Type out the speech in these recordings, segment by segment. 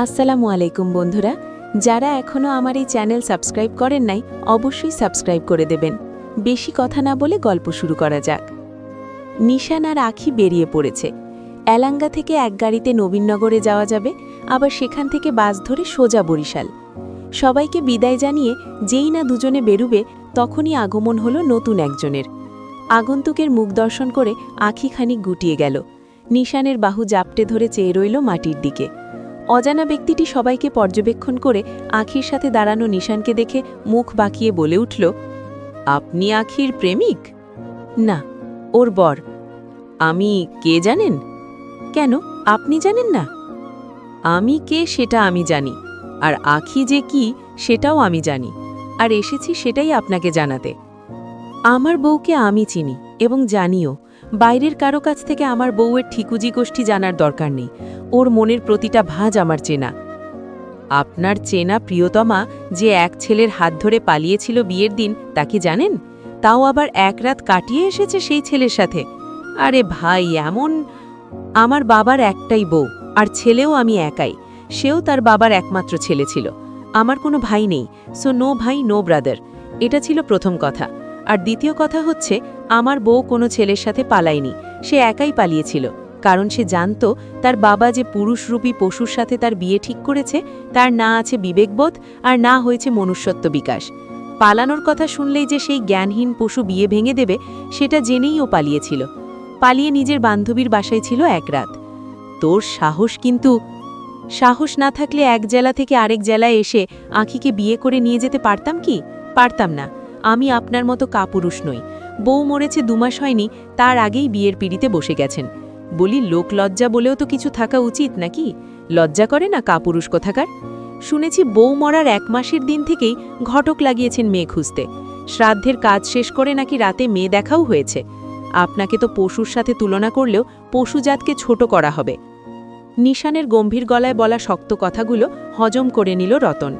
আসসালামু আলাইকুম বন্ধুরা, যারা এখনও আমার এই চ্যানেল সাবস্ক্রাইব করেন নাই অবশ্যই সাবস্ক্রাইব করে দেবেন। বেশি কথা না বলে গল্প শুরু করা যাক। নিশান আর আখি বেরিয়ে পড়েছে। এলাঙ্গা থেকে এক গাড়িতে নবীননগরে যাওয়া যাবে, আবার সেখান থেকে বাস ধরে সোজা বরিশাল। সবাইকে বিদায় জানিয়ে যেই না দুজনে বেরুবে তখনই আগমন হলো নতুন একজনের। আগন্তুকের মুখ দর্শন করে আখি খানিক গুটিয়ে গেল। নিশানের বাহু জাপটে ধরে চেয়ে রইল মাটির দিকে। অজানা ব্যক্তিটি সবাইকে পর্যবেক্ষণ করে আখির সাথে দাঁড়ানো নিশানকে দেখে মুখ বাঁকিয়ে বলে উঠল, আপনি আখির প্রেমিক? না, ওর বর। আমি কে জানেন? কেন, আপনি জানেন না? আমি কে সেটা আমি জানি, আর আখি যে কি সেটাও আমি জানি, আর এসেছি সেটাই আপনাকে জানাতে। আমার বউকে আমি চিনি এবং জানিও। বাইরের কারো কাছ থেকে আমার বউয়ের ঠিকুজি গোষ্ঠী জানার দরকার নেই। ওর মনের প্রতিটা ভাঁজ আমার চেনা। আপনার চেনা প্রিয়তমা যে এক ছেলের হাত ধরে পালিয়েছিল বিয়ের দিন, তাকে জানেন? তাও আবার এক রাত কাটিয়ে এসেছে সেই ছেলের সাথে। আরে ভাই, এমন! আমার বাবার একটাই বউ, আর ছেলেও আমি একাই। সেও তার বাবার একমাত্র ছেলে ছিল। আমার কোনো ভাই নেই, সো নো ভাই নো ব্রাদার। এটা ছিল প্রথম কথা। আর দ্বিতীয় কথা হচ্ছে, আমার বউ কোনো ছেলের সাথে পালায়নি, সে একাই পালিয়েছিল। কারণ সে জানত তার বাবা যে পুরুষরূপী পশুর সাথে তার বিয়ে ঠিক করেছে, তার না আছে বিবেকবোধ আর না হয়েছে মনুষ্যত্ব বিকাশ। পালানোর কথা শুনলেই যে সেই জ্ঞানহীন পশু বিয়ে ভেঙে দেবে, সেটা জেনেই ও পালিয়েছিল। পালিয়ে নিজের বান্ধবীর বাসায় ছিল এক রাত। তোর সাহস! কিন্তু সাহস না থাকলে এক জেলা থেকে আরেক জেলায় এসে আখিকে বিয়ে করে নিয়ে যেতে পারতাম কি? পারতাম না। আমি আপনার মতো কাপুরুষ নই। বউ মরেছে 2 মাস হয়নি, তার আগেই বিয়ের পিড়িতে বসে গেছেন। বলি, লোক লজ্জা বলেও তো কিছু থাকা উচিত নাকি? লজ্জা করে না কাপুরুষ কোথাকার? শুনেছি বউ মরার 1 মাসের দিন থেকেই ঘটক লাগিয়েছেন মেয়ে খুঁজতে। শ্রাদ্ধের কাজ শেষ করে নাকি রাতে মেয়ে দেখাও হয়েছে। আপনাকে তো পশুর সাথে তুলনা করলেও পশুজাতকে ছোট করা হবে। নিশানের গম্ভীর গলায় বলা শক্ত কথাগুলো হজম করে নিল রতন।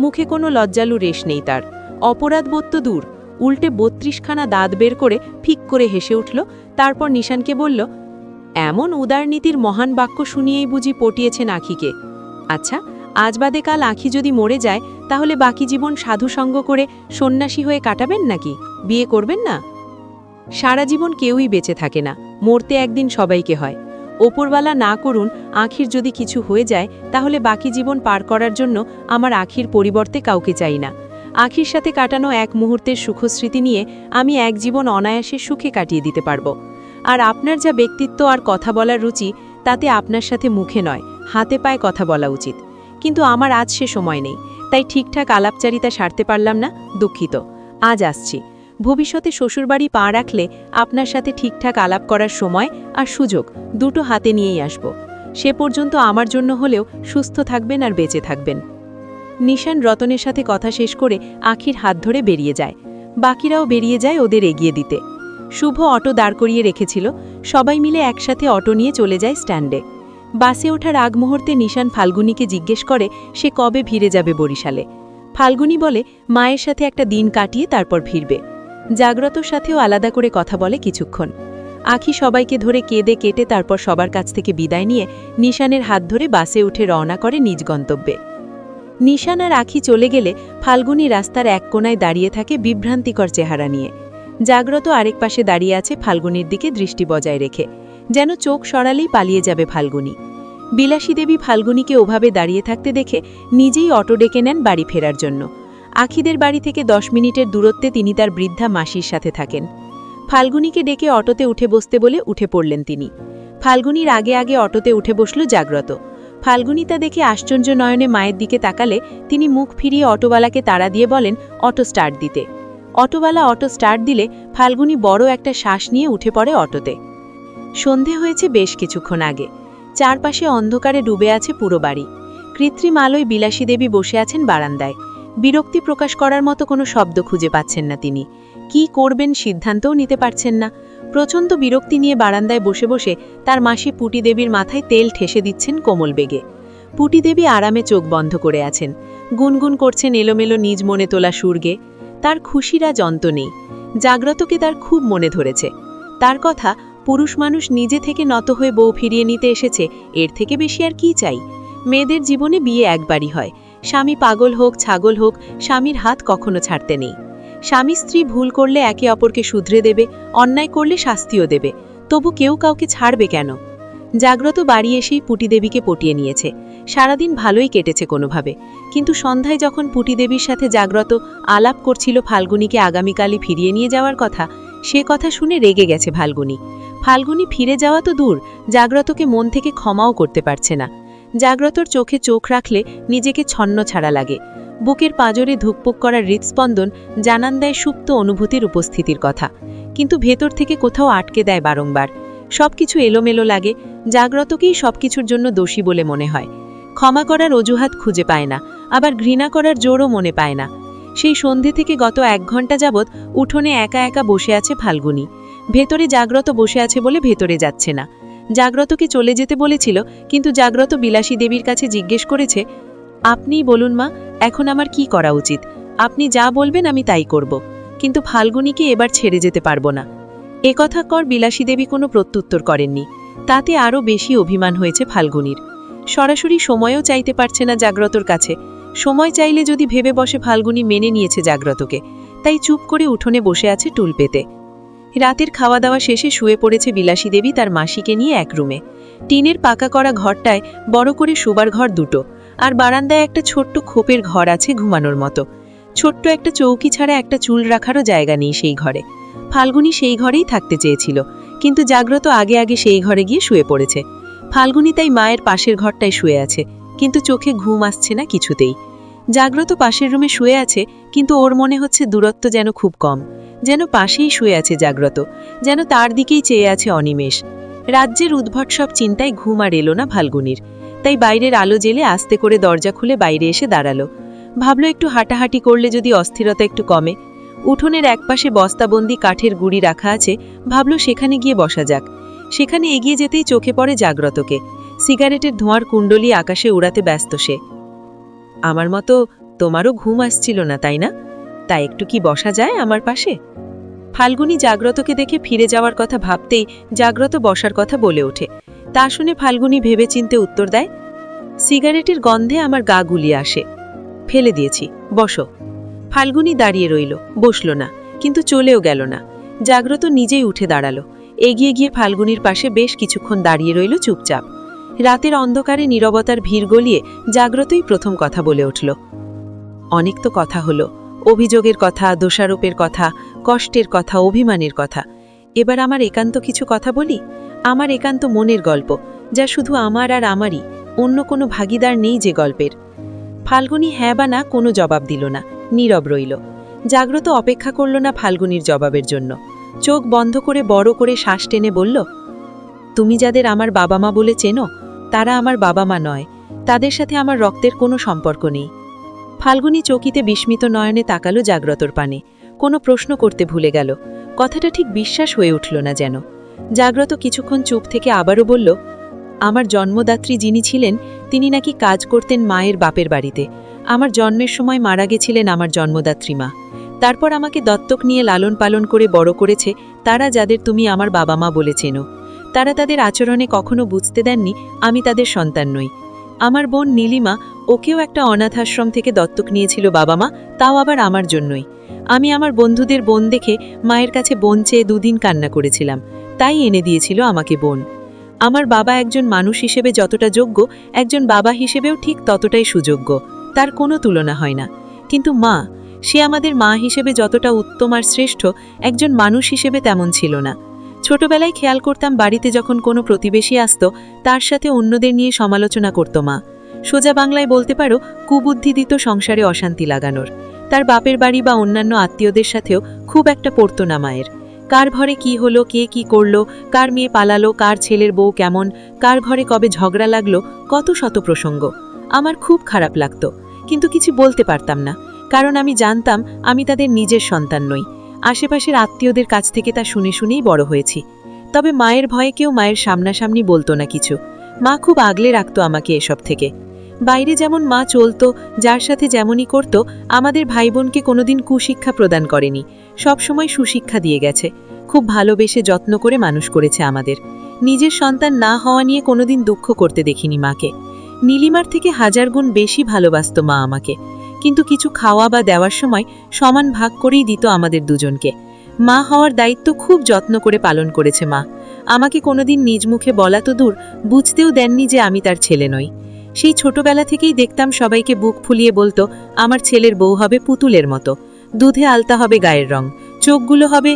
মুখে কোনো লজ্জালু রেশ নেই তার। অপরাধবোধ তো দূর, উল্টে 32খানা দাঁত বের করে ফিক করে হেসে উঠল। তারপর নিশানকে বলল, এমন উদারনীতির মহান বাক্য শুনিয়েই বুঝি পটিয়েছেন আখিকে। আচ্ছা, আজ বাদে কাল আখি যদি মরে যায়, তাহলে বাকি জীবন সাধুসঙ্গ করে সন্ন্যাসী হয়ে কাটাবেন নাকি? বিয়ে করবেন না? সারা জীবন কেউই বেঁচে থাকে না, মরতে একদিন সবাইকে হয়। ওপরওয়ালা না করুন, আখির যদি কিছু হয়ে যায়, তাহলে বাকি জীবন পার করার জন্য আমার আখির পরিবর্তে কাউকে চাই না। আখির সাথে কাটানো এক মুহূর্তের সুখস্মৃতি নিয়ে আমি এক জীবন অনায়াসে সুখে কাটিয়ে দিতে পারবো। আর আপনার যা ব্যক্তিত্ব আর কথা বলার রুচি, তাতে আপনার সাথে মুখে নয় হাতে পায়ে কথা বলা উচিত। কিন্তু আমার আজ সে সময় নেই, তাই ঠিকঠাক আলাপচারিতা সারতে পারলাম না, দুঃখিত। আজ আসছি। ভবিষ্যতে শ্বশুরবাড়ি পা রাখলে আপনার সাথে ঠিকঠাক আলাপ করার সময় আর সুযোগ দুটো হাতে নিয়েই আসব। সে পর্যন্ত আমার জন্য হলেও সুস্থ থাকবেন আর বেঁচে থাকবেন। নিশান রতনের সাথে কথা শেষ করে আখির হাত ধরে বেরিয়ে যায়। বাকিরাও বেরিয়ে যায় ওদের এগিয়ে দিতে। শুভ অটো দাঁড় করিয়ে রেখেছিল। সবাই মিলে একসাথে অটো নিয়ে চলে যায় স্ট্যান্ডে। বাসে ওঠার আগ মুহূর্তে নিশান ফাল্গুনিকে জিজ্ঞেস করে সে কবে ফিরে যাবে বরিশালে। ফাল্গুনি বলে মায়ের সাথে একটা দিন কাটিয়ে তারপর ফিরবে। জাগ্রতর সাথেও আলাদা করে কথা বলে কিছুক্ষণ। আখি সবাইকে ধরে কেঁদে কেটে তারপর সবার কাছ থেকে বিদায় নিয়ে নিশানের হাত ধরে বাসে উঠে রওনা করে নিজ গন্তব্যে। নিশান আর আখি চলে গেলে ফাল্গুনি রাস্তার এক কোণায় দাঁড়িয়ে থাকে বিভ্রান্তিকর চেহারা নিয়ে। জাগ্রত আরেক পাশে দাঁড়িয়ে আছে ফাল্গুনির দিকে দৃষ্টি বজায় রেখে, যেন চোখ সরালেই পালিয়ে যাবে ফাল্গুনি। বিলাসী দেবী ফাল্গুনিকে ওভাবে দাঁড়িয়ে থাকতে দেখে নিজেই অটো ডেকে নেন বাড়ি ফেরার জন্য। আখিদের বাড়ি থেকে 10 মিনিটের দূরত্বে তিনি তার বৃদ্ধা মাসির সাথে থাকেন। ফাল্গুনিকে ডেকে অটোতে উঠে বসতে বলে উঠে পড়লেন তিনি। ফাল্গুনির আগে আগে অটোতে উঠে বসল জাগ্রত। ফাল্গুনি তা দেখে আশ্চর্য নয়নে মায়ের দিকে তাকালে তিনি মুখ ফিরিয়ে অটোওয়ালাকে তাড়া দিয়ে বলেন অটো স্টার্ট দিতে। অটোওয়ালা অটো স্টার্ট দিলে ফাল্গুনি বড় একটা শ্বাস নিয়ে উঠে পড়ে অটোতে। সন্ধে হয়েছে বেশ কিছুক্ষণ আগে। চারপাশে অন্ধকারে ডুবে আছে পুরো বাড়ি। কৃত্রিম আলোয় বিলাসী দেবী বসে আছেন বারান্দায়। বিরক্তি প্রকাশ করার মতো কোনো শব্দ খুঁজে পাচ্ছেন না তিনি। কি করবেন সিদ্ধান্তও নিতে পারছেন না। প্রচণ্ড বিরক্তি নিয়ে বারান্দায় বসে বসে তার মাসি পুটি দেবীর মাথায় তেল ঠেসে দিচ্ছেন কোমল বেগে। পুটি দেবী আরামে চোখ বন্ধ করে আছেন, গুনগুন করছেন এলোমেলো নিজ মনে তোলা সুরগে। তার খুশির আজ অন্ত নেই। জাগ্রতকে তার খুব মনে ধরেছে। তার কথা, পুরুষ মানুষ নিজে থেকে নত হয়ে বউ ফিরিয়ে নিতে এসেছে, এর থেকে বেশি আর কি চাই? মেয়েদের জীবনে বিয়ে একবারই হয়। স্বামী পাগল হোক ছাগল হোক, স্বামীর হাত কখনো ছাড়তে নেই। স্বামী স্ত্রী ভুল করলে একে অপরকে শুধরে দেবে, অন্যায় করলে শাস্তিও দেবে, তবু কেউ কাউকে ছাড়বে কেন? জাগ্রত বাড়ি এসেই পুটিদেবীকে পটিয়ে নিয়েছে। সারাদিন ভালোই কেটেছে কোনোভাবে, কিন্তু সন্ধ্যায় যখন পুটিদেবীর সাথে জাগ্রত আলাপ করছিল ফাল্গুনীকে আগামীকালই ফিরিয়ে নিয়ে যাওয়ার কথা, সে কথা শুনে রেগে গেছে ফাল্গুনী। ফাল্গুনী ফিরে যাওয়া তো দূর, জাগ্রতকে মন থেকে ক্ষমাও করতে পারছে না। জাগ্রতর চোখে চোখ রাখলে নিজেকে ছন্ন ছাড়া লাগে। বুকের পাঁজরে ধুকপুক করার হৃৎস্পন্দন জানান দেয় সুপ্ত অনুভূতির উপস্থিতির কথা, কিন্তু ভেতর থেকে কোথাও আটকে দেয় বারংবার। সবকিছু এলোমেলো লাগে, জাগ্রতকেই সবকিছুর জন্য দোষী বলে মনে হয়। ক্ষমা করার অজুহাত খুঁজে পায় না, আবার ঘৃণা করার জোরও মনে পায় না। সেই সন্ধে থেকে গত 1 ঘন্টা যাবৎ উঠোনে একা একা বসে আছে ফাল্গুনী। ভেতরে জাগ্রত বসে আছে বলে ভেতরে যাচ্ছে না। জাগ্রতকে চলে যেতে বলেছিল, কিন্তু জাগ্রত বিলাসী দেবীর কাছে জিজ্ঞেস করেছে, আপনিই বলুন মা, এখন আমার কি করা উচিত? আপনি যা বলবেন আমি তাই করব, কিন্তু ফাল্গুনীকে এবার ছেড়ে যেতে পারবো না। একথা কর বিলাসী দেবী কোনো প্রত্যুত্তর করেননি। তাতে আরও বেশি অভিমান হয়েছে ফাল্গুনীর। সরাসরি সময়ও চাইতে পারছে না জাগ্রতর কাছে। সময় চাইলে যদি ভেবে বসে ফাল্গুনী মেনে নিয়েছে জাগ্রতকে, তাই চুপ করে উঠোনে বসে আছে টুল পেতে। রাতের খাওয়া দাওয়া শেষে শুয়ে পড়েছে বিলাসী দেবী তার মাসিকে নিয়ে এক রুমে। টিনের পাকা করা ঘরটায় বড় করে শোবার ঘর দুটো, আর বারান্দায় একটা ছোট্ট খোপের ঘর আছে ঘুমানোর মতো। ছোট্ট একটা চৌকি ছাড়া একটা চুল রাখারও জায়গা নেই সেই ঘরে। ফাল্গুনী সেই ঘরেই থাকতে চেয়েছিল, কিন্তু জাগ্রত আগে আগে সেই ঘরে গিয়ে শুয়ে পড়েছে। ফাল্গুনী তাই মায়ের পাশের ঘরটায় শুয়ে আছে, কিন্তু চোখে ঘুম আসছে না কিছুতেই। জাগ্রত পাশের রুমে শুয়ে আছে, কিন্তু ওর মনে হচ্ছে দূরত্ব যেন খুব কম, যেন পাশেই শুয়ে আছে জাগ্রত, যেন তার দিকেই চেয়ে আছে অনিমেষ। রাজ্যের উদ্ভট সব চিন্তায় ঘুম আর এলো না ফাল্গুনীর, তাই বাইরের আলো জেলে আস্তে করে দরজা খুলে বাইরে এসে দাঁড়ালো। ভাবলো একটু হাঁটাহাঁটি করলে যদি অস্থিরতা একটু কমে। উঠোনের একপাশে বস্তাবন্দি কাঠের গুঁড়ি রাখা আছে, ভাবলো সেখানে গিয়ে বসা যাক। সেখানে এগিয়ে যেতেই চোখে পড়ে জাগ্রতকে। সিগারেটের ধোঁয়ার কুণ্ডলি আকাশে উড়াতে ব্যস্ত সে। আমার মতো তোমারও ঘুম আসছিল না তাই না? তাই একটু কি বসা যায় আমার পাশে? ফাল্গুনী জাগ্রতকে দেখে ফিরে যাওয়ার কথা ভাবতেই জাগ্রত বসার কথা বলে ওঠে। তা শুনে ফাল্গুনী ভেবেচিন্তে উত্তর দেয়, সিগারেটের গন্ধে আমার গা গুলিয়ে আসে, ফেলে দিয়েছি, বসো। ফাল্গুনী দাঁড়িয়ে রইল, বসল না, কিন্তু চলেও গেল না। জাগ্রত নিজেই উঠে দাঁড়ালো, এগিয়ে গিয়ে ফাল্গুনীর পাশে বেশ কিছুক্ষণ দাঁড়িয়ে রইল চুপচাপ। রাতের অন্ধকারে নীরবতার ভিড় গলিয়ে জাগ্রতই প্রথম কথা বলে উঠল। অনেক তো কথা হলো, অভিযোগের কথা, দোষারোপের কথা, কষ্টের কথা, অভিমানের কথা। এবার আমার একান্ত কিছু কথা বলি। আমার একান্ত মনের গল্প, যা শুধু আমার আর আমারই, অন্য কোনো ভাগিদার নেই যে গল্পের। ফাল্গুনী হ্যাঁ বা না কোনো জবাব দিল না, নীরব রইল। জাগ্রত অপেক্ষা করল না ফাল্গুনীর জবাবের জন্য। চোখ বন্ধ করে বড় করে শ্বাস টেনে বলল, তুমি যাদের আমার বাবা মা বলে চেনো, তারা আমার বাবা মা নয়, তাদের সাথে আমার রক্তের কোনো সম্পর্ক নেই। ফাল্গুনী চকিতে বিস্মিত নয়নে তাকালো জাগ্রতর পানে, কোনো প্রশ্ন করতে ভুলে গেল। কথাটা ঠিক বিশ্বাস হয়ে উঠল না যেন। জাগ্রত কিছুক্ষণ চুপ থেকে আবারও বলল, আমার জন্মদাত্রী যিনি ছিলেন, তিনি নাকি কাজ করতেন মায়ের বাপের বাড়িতে। আমার জন্মের সময় মারা গেছিলেন আমার জন্মদাত্রী মা। তারপর আমাকে দত্তক নিয়ে লালন পালন করে বড় করেছে তারা, যাদের তুমি আমার বাবা মা বলে চেনো। তারা তাদের আচরণে কখনো বুঝতে দেননি আমি তাদের সন্তান নই। আমার বোন নীলিমা, ওকেও একটা অনাথ আশ্রম থেকে দত্তক নিয়েছিল বাবা মা, তাও আবার আমার জন্যই। আমি আমার বন্ধুদের বোন দেখে মায়ের কাছে বোন চেয়ে 2 দিন কান্না করেছিলাম, তাই এনে দিয়েছিল আমাকে বোন। আমার বাবা একজন মানুষ হিসেবে যতটা যোগ্য, একজন বাবা হিসেবেও ঠিক ততটাই সুযোগ্য, তার কোনো তুলনা হয় না। কিন্তু মা, সে আমাদের মা হিসেবে যতটা উত্তম আর শ্রেষ্ঠ, একজন মানুষ হিসেবে তেমন ছিল না। ছোটবেলায় খেয়াল করতাম বাড়িতে যখন কোনো প্রতিবেশী আসত, তার সাথে অন্যদের নিয়ে সমালোচনা করত মা। সোজা বাংলায় বলতে পারো, কুবুদ্ধি দিত সংসারে অশান্তি লাগানোর। তার বাপের বাড়ি বা অন্যান্য আত্মীয়দের সাথেও খুব একটা পড়তো না মায়ের। কার ঘরে কি হলো, কে কি করলো, কার মেয়ে পালালো, কার ছেলের বউ কেমন, কার ঘরে কবে ঝগড়া লাগলো, কত শত প্রসঙ্গ। আমার খুব খারাপ লাগতো, কিন্তু কিছু বলতে পারতাম না, কারণ আমি জানতাম আমি তাদের নিজের সন্তান নই। আশেপাশের আত্মীয়দের কাছ থেকে তা শুনে শুনেই বড় হয়েছি। তবে মায়ের ভয়ে কেউ মায়ের সামনাসামনি বলতো না কিছু। মা খুব আগলে রাখতো আমাকে এসব থেকে। বাইরে যেমন মা চলতো, যার সাথে যেমনই করত, আমাদের ভাই বোনকে কোনোদিন কুশিক্ষা প্রদান করেনি, সবসময় সুশিক্ষা দিয়ে গেছে। খুব ভালোবেসে যত্ন করে মানুষ করেছে আমাদের। নিজের সন্তান না হওয়া নিয়ে কোনোদিন দুঃখ করতে দেখিনি মাকে। নীলিমার থেকে 1000 গুণ বেশি ভালোবাসত মা আমাকে, কিন্তু কিছু খাওয়া বা দেওয়ার সময় সমান ভাগ করেই দিত আমাদের দুজনকে। মা হওয়ার দায়িত্ব খুব যত্ন করে পালন করেছে মা। আমাকে কোনোদিন নিজ মুখে বলা তো দূর, বুঝতেও দেননি যে আমি তার ছেলে নই। সেই ছোটবেলা থেকেই দেখতাম সবাইকে বুক ফুলিয়ে বলতো, আমার ছেলের বউ হবে পুতুলের মতো, দুধে আলতা হবে গায়ের রং, চোখগুলো হবে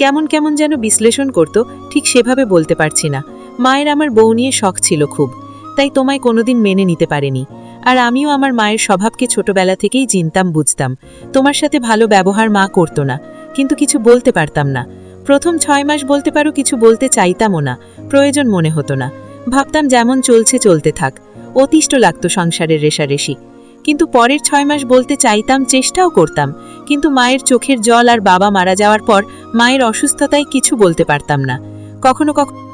কেমন কেমন যেন বিশ্লেষণ করত, ঠিক সেভাবে বলতে পারছি না। মায়ের আমার বউ নিয়ে শখ ছিল খুব, তাই তোমায় কোনোদিন মেনে নিতে পারেনি। আর আমিও আমার মায়ের স্বভাবকে ছোটবেলা থেকেই চিনতাম, বুঝতাম। তোমার সাথে ভালো ব্যবহার মা করতো না, কিন্তু কিছু বলতে পারতাম না। প্রথম 6 মাস বলতে পারো কিছু বলতে চাইতামও না, প্রয়োজন মনে হতো না। ভাবতাম যেমন চলছে চলতে থাক, অতিষ্ঠ লাগতো সংসারের রেশারেশি। কিন্তু পরের 6 মাস বলতে চাইতাম, চেষ্টাও করতাম, কিন্তু মায়ের চোখের জল আর বাবা মারা যাওয়ার পর মায়ের অসুস্থতায় কিছু বলতে পারতাম না। কখনো কখনো